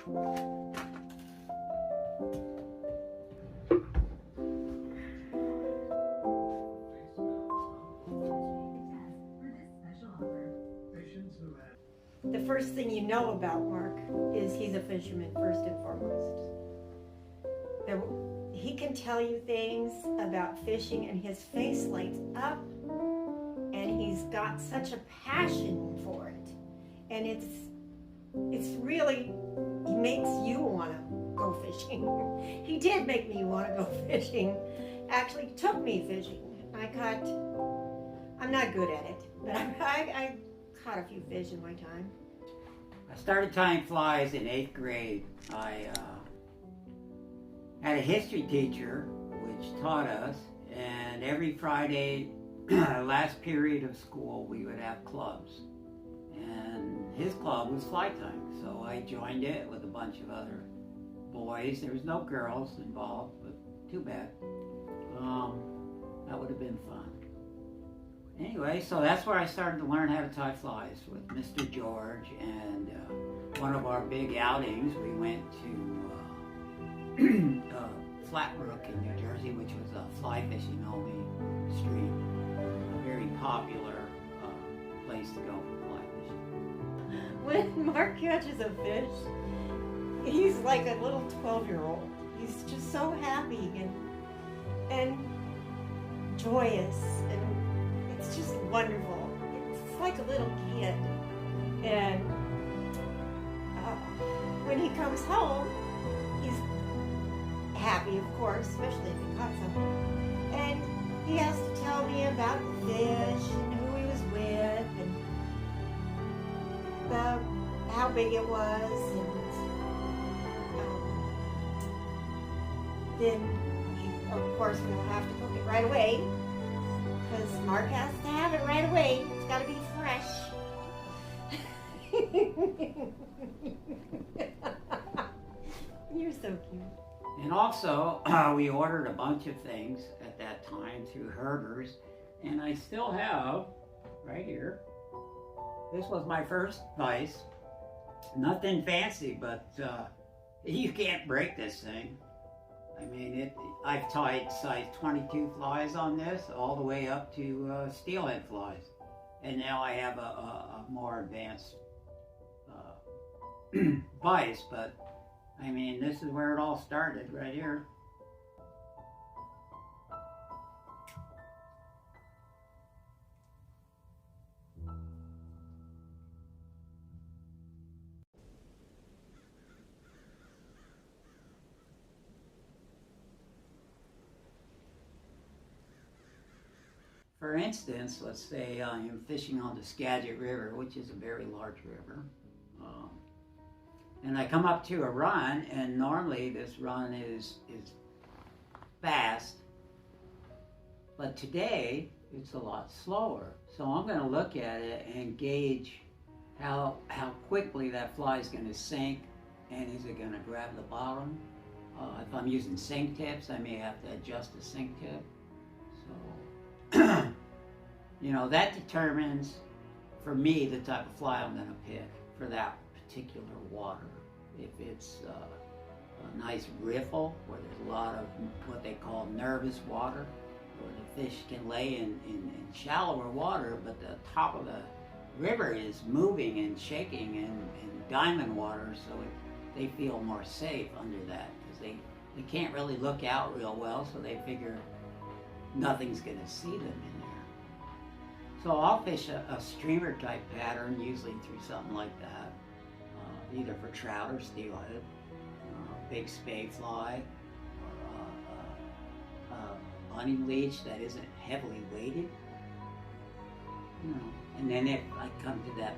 The first thing you know about Mark is he's a fisherman, first and foremost. He can tell you things about fishing and his face lights up, and he's got such a passion for it. And it's really, he makes you want to go fishing. He did make me want to go fishing. Actually took me fishing. I'm not good at it, but I caught a few fish in my time. I started tying flies in 8th grade. I had a history teacher which taught us, and every Friday, last period of school, we would have clubs. And his club was fly tying, so I joined it with a bunch of other boys. There was no girls involved, but too bad. That would have been fun. Anyway, so that's where I started to learn how to tie flies with Mr. George, and one of our big outings, we went to Flatbrook in New Jersey, which was a fly fishing only stream. A very popular place to go for fly fishing. When Mark catches a fish, he's like a little 12-year-old. He's just so happy and joyous, and it's just wonderful. It's like a little kid. And when he comes home, he's happy, of course, especially if he caught something. And he has to tell me about the fish and who he was with and about how big it was. And then, of course, we'll have to cook it right away, because Mark has to have it right away. It's got to be fresh. You're so cute. And also, we ordered a bunch of things at that time through herders, and I still have, right here, this was my first vise. Nothing fancy, but you can't break this thing. I mean, I've tied size 22 flies on this, all the way up to steelhead flies. And now I have a more advanced vise, but I mean, this is where it all started, right here. For instance, let's say I'm fishing on the Skagit River, which is a very large river. And I come up to a run, and normally this run is fast, but today it's a lot slower. So I'm going to look at it and gauge how quickly that fly is going to sink, and is it going to grab the bottom. If I'm using sink tips, I may have to adjust the sink tip. So, you know, that determines, for me, the type of fly I'm going to pick for that particular water. If it's a nice riffle, where there's a lot of what they call nervous water, where the fish can lay in shallower water, but the top of the river is moving and shaking in diamond water, so they feel more safe under that, because they can't really look out real well, so they figure nothing's going to see them in there. So I'll fish a streamer type pattern, usually through something like that, either for trout or steelhead, big spade fly, or a bunny leech that isn't heavily weighted. You know, and then if I come to that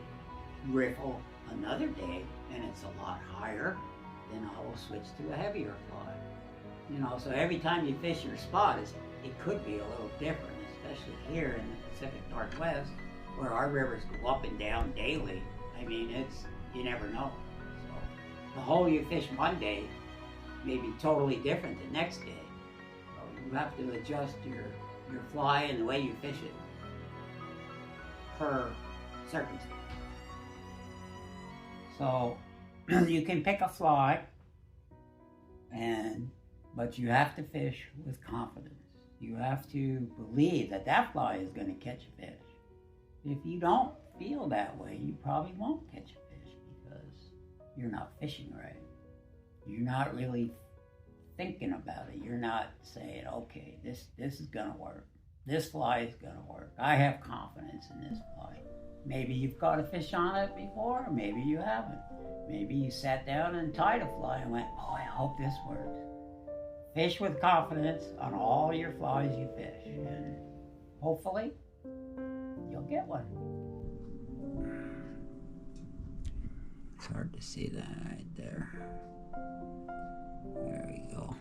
riffle another day and it's a lot higher, then I will switch to a heavier fly. You know, so every time you fish your spot, it could be a little different, especially here in the Pacific Northwest, where our rivers go up and down daily. I mean, you never know. So the hole you fish one day may be totally different the next day. So you have to adjust your fly and the way you fish it per circumstance. So you can pick a fly, but you have to fish with confidence. You have to believe that that fly is going to catch a fish. If you don't feel that way, you probably won't catch a fish because you're not fishing right. You're not really thinking about it. You're not saying, okay, this is going to work. This fly is going to work. I have confidence in this fly. Maybe you've caught a fish on it before, or maybe you haven't. Maybe you sat down and tied a fly and went, oh, I hope this works. Fish with confidence on all your flies you fish, and hopefully you'll get one. It's hard to see that right there. There we go.